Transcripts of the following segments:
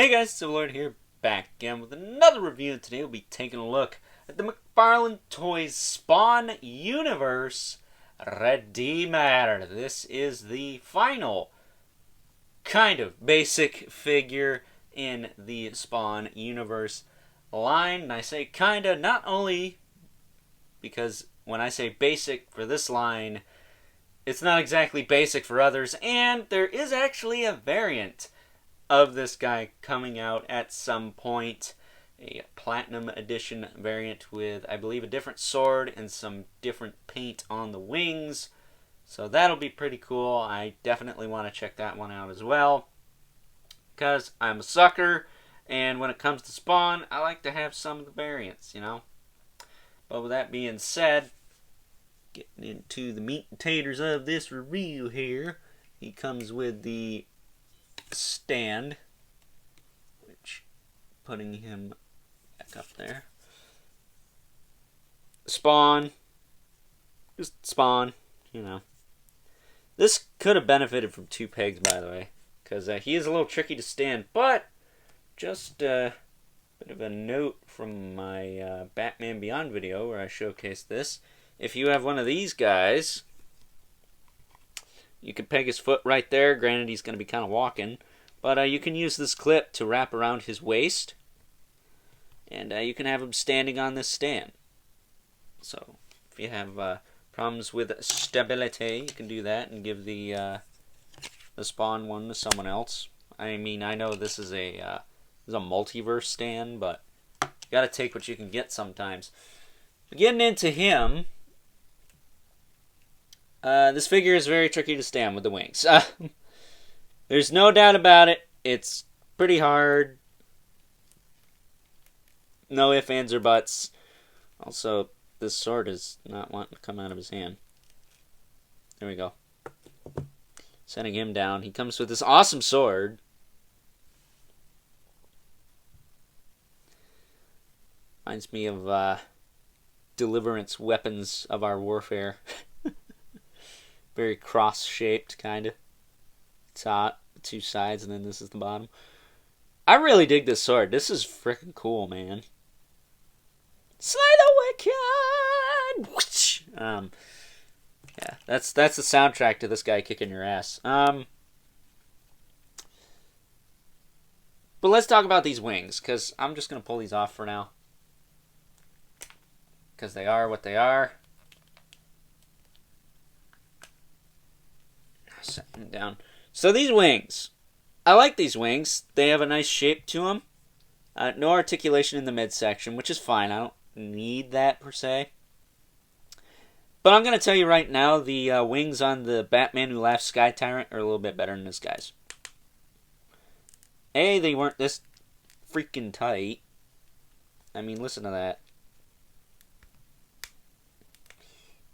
Hey guys, Civilord here, back again with another review, and today we'll be taking a look at the McFarlane Toys Spawn Universe Redeemer. This is the final kind of basic figure in the Spawn Universe line, and I say kinda not only because when I say basic for this line, it's not exactly basic for others, and there is actually a variant of this guy coming out at some point, a platinum edition variant with, I believe, a different sword and some different paint on the wings. So that'll be pretty cool. I definitely want to check that one out as well, because I'm a sucker, and when it comes to Spawn, I like to have some of the variants, you know. But with that being said, getting into the meat and taters of this review here, he comes with the stand, which putting him back up there. Spawn, just Spawn, you know. This could have benefited from two pegs, by the way, because he is a little tricky to stand. But just a bit of a note from my Batman Beyond video where I showcased this. If you have one of these guys, you can peg his foot right there. Granted, he's going to be kind of walking. But you can use this clip to wrap around his waist. And you can have him standing on this stand. So, if you have problems with stability, you can do that and give the Spawn one to someone else. I mean, I know this is a multiverse stand, but you got to take what you can get sometimes. Getting into him, this figure is very tricky to stand with the wings. There's no doubt about it. It's pretty hard. No ifs, ands, or buts. Also, this sword is not wanting to come out of his hand. There we go. Setting him down. He comes with this awesome sword. Reminds me of Deliverance weapons of our warfare. Very cross-shaped, kind of. Top, two sides, and then this is the bottom. I really dig this sword. This is freaking cool, man. Slay the wicked! Yeah, that's the soundtrack to this guy kicking your ass. But let's talk about these wings, because I'm just going to pull these off for now. Because they are what they are. Set them down. So these wings, I like these wings. They have a nice shape to them. No articulation in the midsection, which is fine. I don't need that per se. But I'm going to tell you right now, the wings on the Batman Who Laughs Sky Tyrant are a little bit better than this guy's. A, they weren't this freaking tight. I mean, listen to that.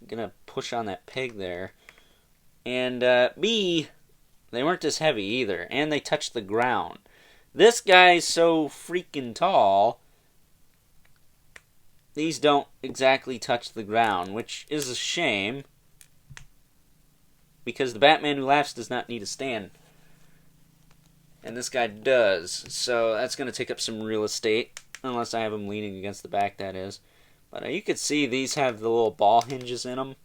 I'm going to push on that peg there. And B, they weren't as heavy either, and they touched the ground. This guy's so freaking tall, these don't exactly touch the ground, which is a shame, because the Batman Who Laughs does not need a stand, and this guy does, so that's going to take up some real estate, unless I have him leaning against the back, that is. But you can see these have the little ball hinges in them.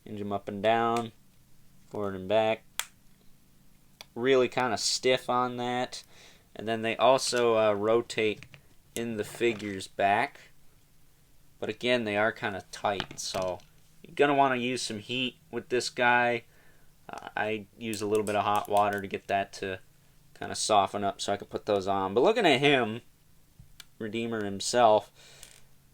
Hinge them up and down, forward and back. Really kind of stiff on that. And then they also rotate in the figure's back. But again, they are kind of tight. So you're going to want to use some heat with this guy. I use a little bit of hot water to get that to kind of soften up so I can put those on. But looking at him, Redeemer himself,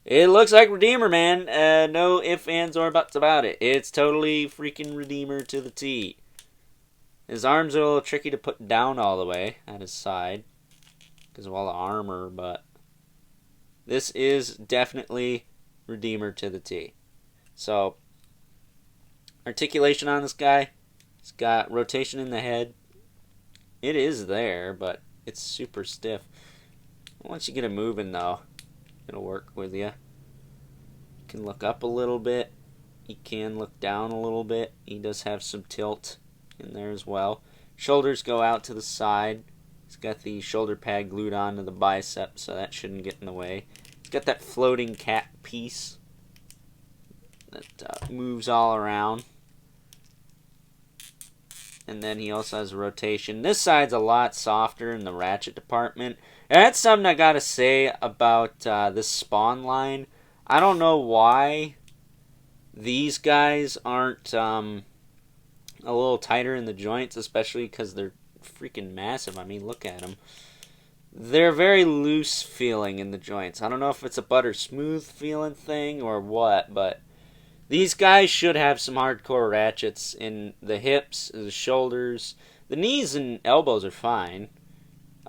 it looks like Redeemer, man. No ifs, ands, or buts about it. It's totally freaking Redeemer to the T. His arms are a little tricky to put down all the way at his side because of all the armor, but this is definitely Redeemer to the T. So, articulation on this guy. He's got rotation in the head. It is there, but it's super stiff. Once you get it moving, though, it'll work with you. You can look up a little bit. He can look down a little bit. He does have some tilt in there as well. Shoulders go out to the side. He's got the shoulder pad glued onto the bicep, so that shouldn't get in the way. He's got that floating cap piece that moves all around. And then he also has a rotation. This side's a lot softer in the ratchet department. And that's something I gotta say about this Spawn line. I don't know why these guys aren't a little tighter in the joints, especially because they're freaking massive. I mean, look at them. They're very loose feeling in the joints. I don't know if it's a butter smooth feeling thing or what, but these guys should have some hardcore ratchets in the hips, the shoulders. The knees and elbows are fine.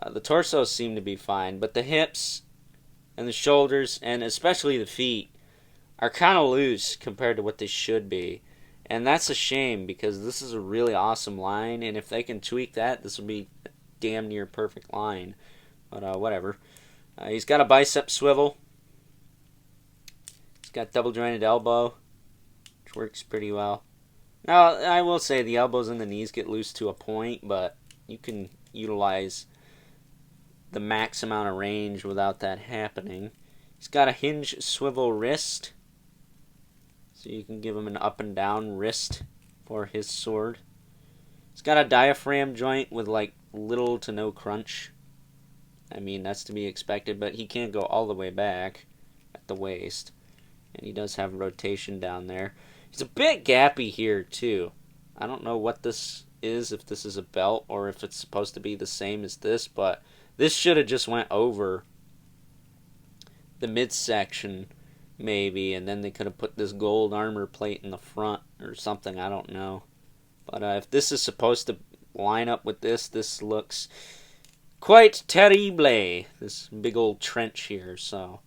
The torsos seem to be fine, but the hips and the shoulders, and especially the feet, are kind of loose compared to what they should be. And that's a shame, because this is a really awesome line, and if they can tweak that, this will be a damn near perfect line. But whatever. He's got a bicep swivel. He's got double jointed elbow, which works pretty well. Now, I will say the elbows and the knees get loose to a point, but you can utilize the max amount of range without that happening. He's got a hinge swivel wrist, so you can give him an up and down wrist for his sword. He's got a diaphragm joint with like little to no crunch. I mean, that's to be expected, but he can't go all the way back at the waist. And he does have rotation down there. He's a bit gappy here, too. I don't know what this is, if this is a belt or if it's supposed to be the same as this, but this should have just went over the midsection, maybe, and then they could have put this gold armor plate in the front or something. I don't know. But if this is supposed to line up with this, this looks quite terrible. This big old trench here, so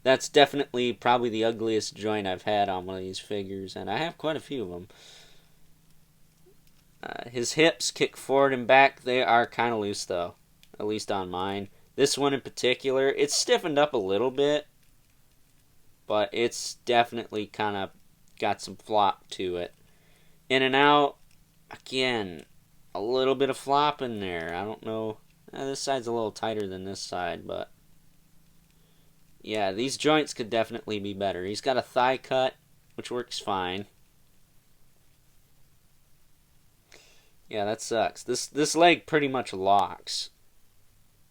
that's definitely probably the ugliest joint I've had on one of these figures, and I have quite a few of them. His hips kick forward and back. They are kind of loose, though, at least on mine. This one in particular, it's stiffened up a little bit, but it's definitely kind of got some flop to it. In and out, again, a little bit of flop in there. I don't know. This side's a little tighter than this side, but yeah, these joints could definitely be better. He's got a thigh cut, which works fine. Yeah, that sucks. This leg pretty much locks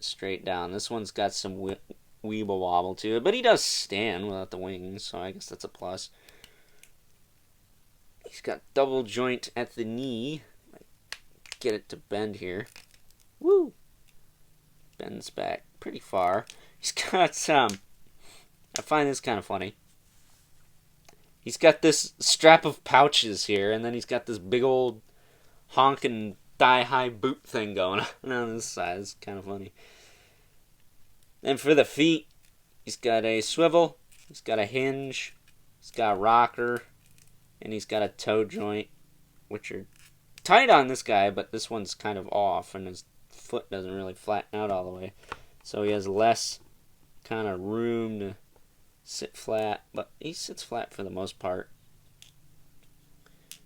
straight down. This one's got some weeble wobble to it, but he does stand without the wings, so I guess that's a plus. He's got double joint at the knee. Get it to bend here. Woo! Bends back pretty far. He's got some. I find this kind of funny. He's got this strap of pouches here, and then he's got this big old honking thigh-high boot thing going on this side. It's kind of funny. And for the feet, he's got a swivel, he's got a hinge, he's got a rocker, and he's got a toe joint, which are tight on this guy, but this one's kind of off, and his foot doesn't really flatten out all the way. So he has less kind of room to sit flat, but he sits flat for the most part.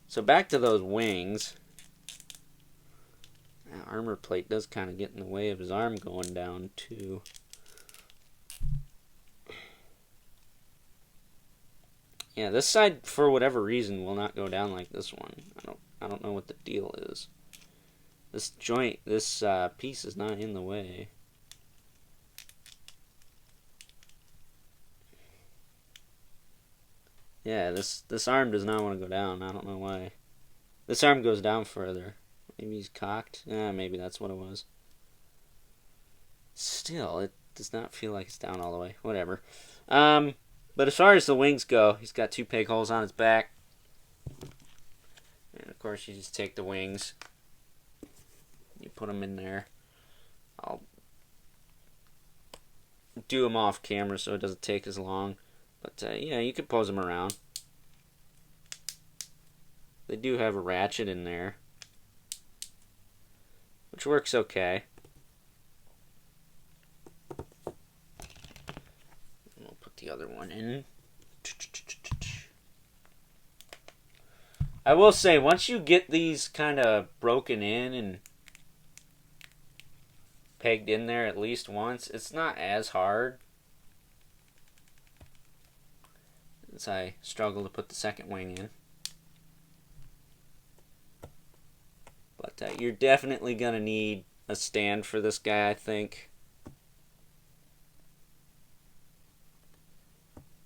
So back to those wings. That armor plate does kind of get in the way of his arm going down too. Yeah, this side for whatever reason will not go down like this one. I don't know what the deal is. This joint, this piece is not in the way. Yeah, this arm does not want to go down. I don't know why. This arm goes down further. Maybe he's cocked. Maybe that's what it was. Still, it does not feel like it's down all the way. Whatever. But as far as the wings go, he's got 2 peg holes on his back. And of course, you just take the wings. You put them in there. I'll do them off camera so it doesn't take as long. But yeah, you can pose them around. They do have a ratchet in there, which works okay. We'll put the other one in. I will say, once you get these kind of broken in and pegged in there at least once. It's not as hard as I struggle to put the second wing in. But you're definitely going to need a stand for this guy, I think.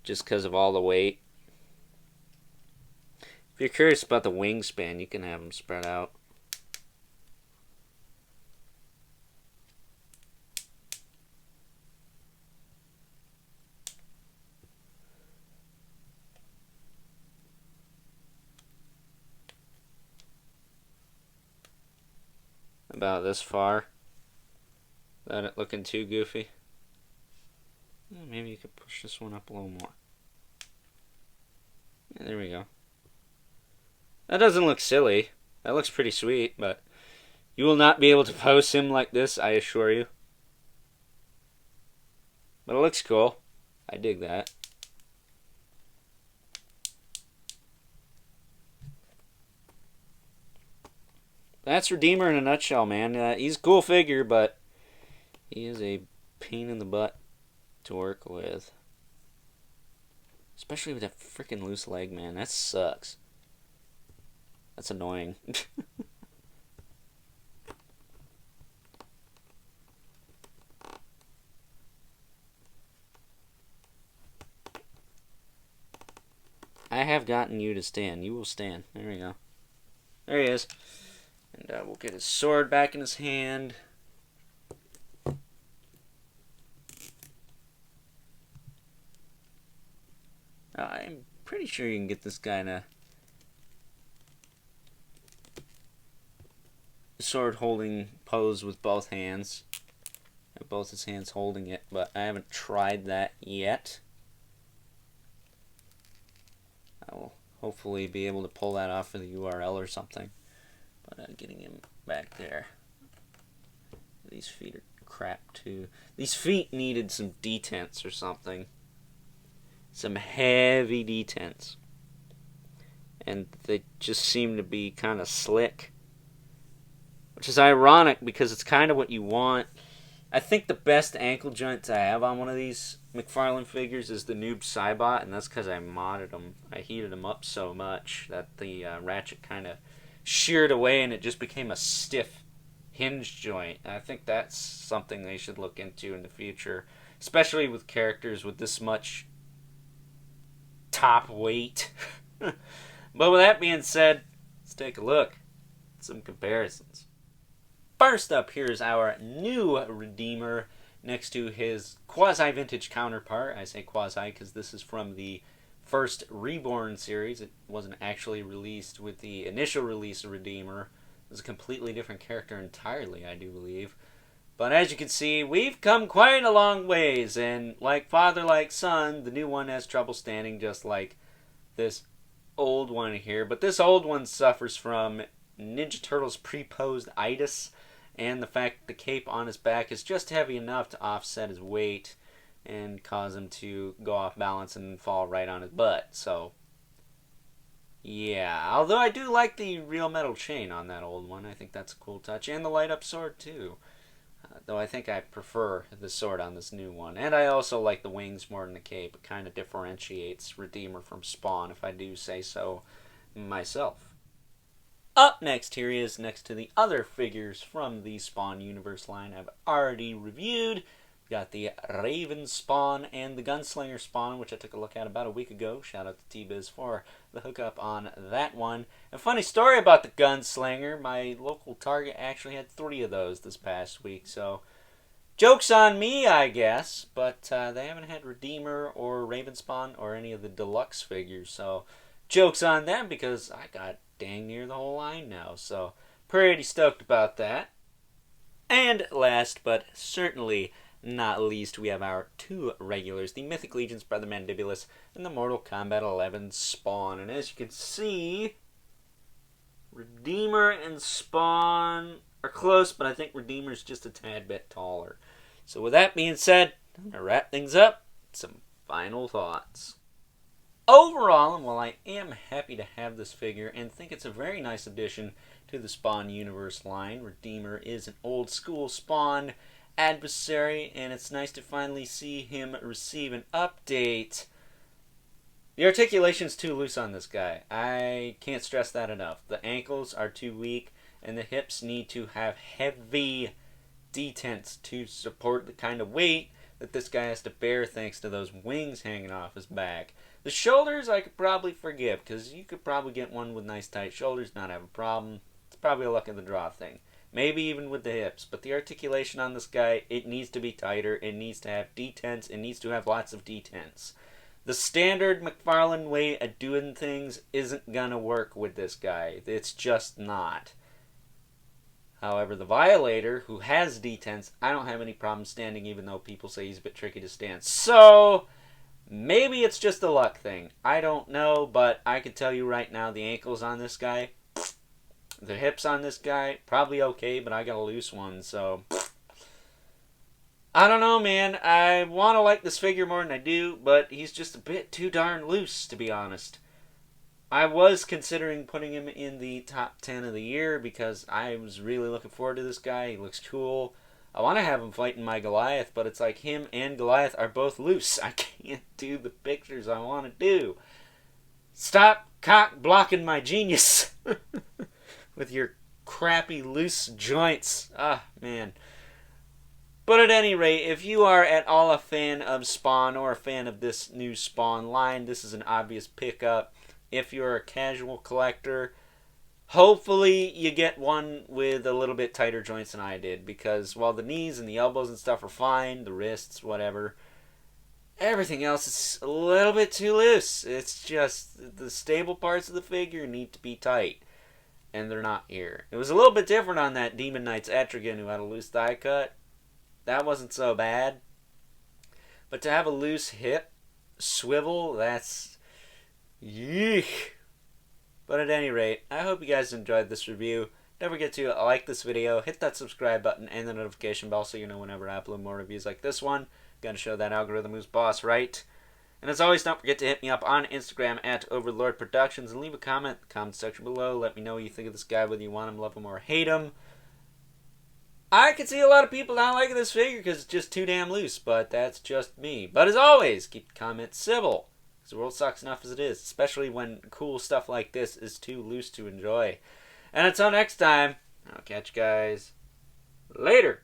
Just because of all the weight. If you're curious about the wingspan, you can have them spread out. About this far. Without it looking too goofy. Maybe you could push this one up a little more. Yeah, there we go. That doesn't look silly. That looks pretty sweet, but you will not be able to pose him like this, I assure you. But it looks cool. I dig that. That's Redeemer in a nutshell, man. He's a cool figure, but he is a pain in the butt to work with. Especially with that freaking loose leg, man. That sucks. That's annoying. I have gotten you to stand. You will stand. There we go. There he is. And we'll get his sword back in his hand. I'm pretty sure you can get this guy in a sword holding pose with both hands. Both his hands holding it, but I haven't tried that yet. I will hopefully be able to pull that off for the URL or something. But getting him back there. These feet are crap too. These feet needed some detents or something. Some heavy detents. And they just seem to be kind of slick. Which is ironic because it's kind of what you want. I think the best ankle joint to have on one of these McFarlane figures is the Noob Cybot, and that's because I modded them. I heated them up so much that the ratchet kind of sheared away and it just became a stiff hinge joint. And I think that's something they should look into in the future, especially with characters with this much top weight. But with that being said, let's take a look at some comparisons. First up, here's our new Redeemer next to his quasi-vintage counterpart. I say quasi because this is from the first Reborn series. It wasn't actually released with the initial release of Redeemer. It was a completely different character entirely, I do believe. But as you can see, we've come quite a long ways, and like father, like son, the new one has trouble standing just like this old one here. But this old one suffers from Ninja Turtles pre-posed itis, and the fact the cape on his back is just heavy enough to offset his weight and cause him to go off balance and fall right on his butt. So, yeah. Although I do like the real metal chain on that old one. I think that's a cool touch. And the light-up sword, too. Though I think I prefer the sword on this new one. And I also like the wings more than the cape. It kind of differentiates Redeemer from Spawn, if I do say so myself. Up next here is next to the other figures from the Spawn universe line I've already reviewed. We got the Raven Spawn and the Gunslinger Spawn, which I took a look at about a week ago. Shout out to T-Biz for the hookup on that one. A funny story about the Gunslinger, my local Target actually had 3 of those this past week, so joke's on me, I guess, but they haven't had Redeemer or Raven Spawn or any of the deluxe figures, so joke's on them because I got dang near the whole line now, so pretty stoked about that. And last but certainly not least, we have our 2 regulars, the Mythic Legion's Brother Mandibulus and the Mortal Kombat 11 Spawn. And as you can see, Redeemer and Spawn are close, but I think Redeemer's just a tad bit taller. So with that being said, I'm going to wrap things up with some final thoughts. Overall, and while I am happy to have this figure and think it's a very nice addition to the Spawn universe line, Redeemer is an old school Spawn adversary, and it's nice to finally see him receive an update. The articulation's too loose on this guy. I can't stress that enough. The ankles are too weak, and the hips need to have heavy detents to support the kind of weight that this guy has to bear thanks to those wings hanging off his back. The shoulders I could probably forgive, because you could probably get one with nice tight shoulders, not have a problem. It's probably a luck of the draw thing. Maybe even with the hips. But the articulation on this guy, it needs to be tighter. It needs to have detents. It needs to have lots of detents. The standard McFarlane way of doing things isn't going to work with this guy. It's just not. However, the Violator, who has detents, I don't have any problem standing, even though people say he's a bit tricky to stand. So, maybe it's just a luck thing. I don't know, but I can tell you right now, the ankles on this guy, the hips on this guy, probably okay, but I got a loose one, so I don't know, man. I want to like this figure more than I do, but he's just a bit too darn loose, to be honest. I was considering putting him in the top 10 of the year because I was really looking forward to this guy. He looks cool. I want to have him fighting my Goliath, but it's like him and Goliath are both loose. I can't do the pictures I want to do. Stop cock blocking my genius with your crappy loose joints. Ah, man. But at any rate, if you are at all a fan of Spawn or a fan of this new Spawn line, this is an obvious pickup. If you're a casual collector, hopefully you get one with a little bit tighter joints than I did, because while the knees and the elbows and stuff are fine, the wrists, whatever, everything else is a little bit too loose. It's just the stable parts of the figure need to be tight, and they're not here. It was a little bit different on that Demon Knights Etrigan who had a loose thigh cut. That wasn't so bad. But to have a loose hip swivel, that's yeesh. But at any rate, I hope you guys enjoyed this review. Don't forget to like this video, hit that subscribe button and the notification bell so you know whenever I upload more reviews like this one. Gotta show that algorithm who's boss, right? And as always, don't forget to hit me up on Instagram at Overlord Productions and leave a comment in the comment section below. Let me know what you think of this guy, whether you want him, love him, or hate him. I could see a lot of people not liking this figure because it's just too damn loose, but that's just me. But as always, keep the comments civil, because the world sucks enough as it is, especially when cool stuff like this is too loose to enjoy. And until next time, I'll catch you guys later.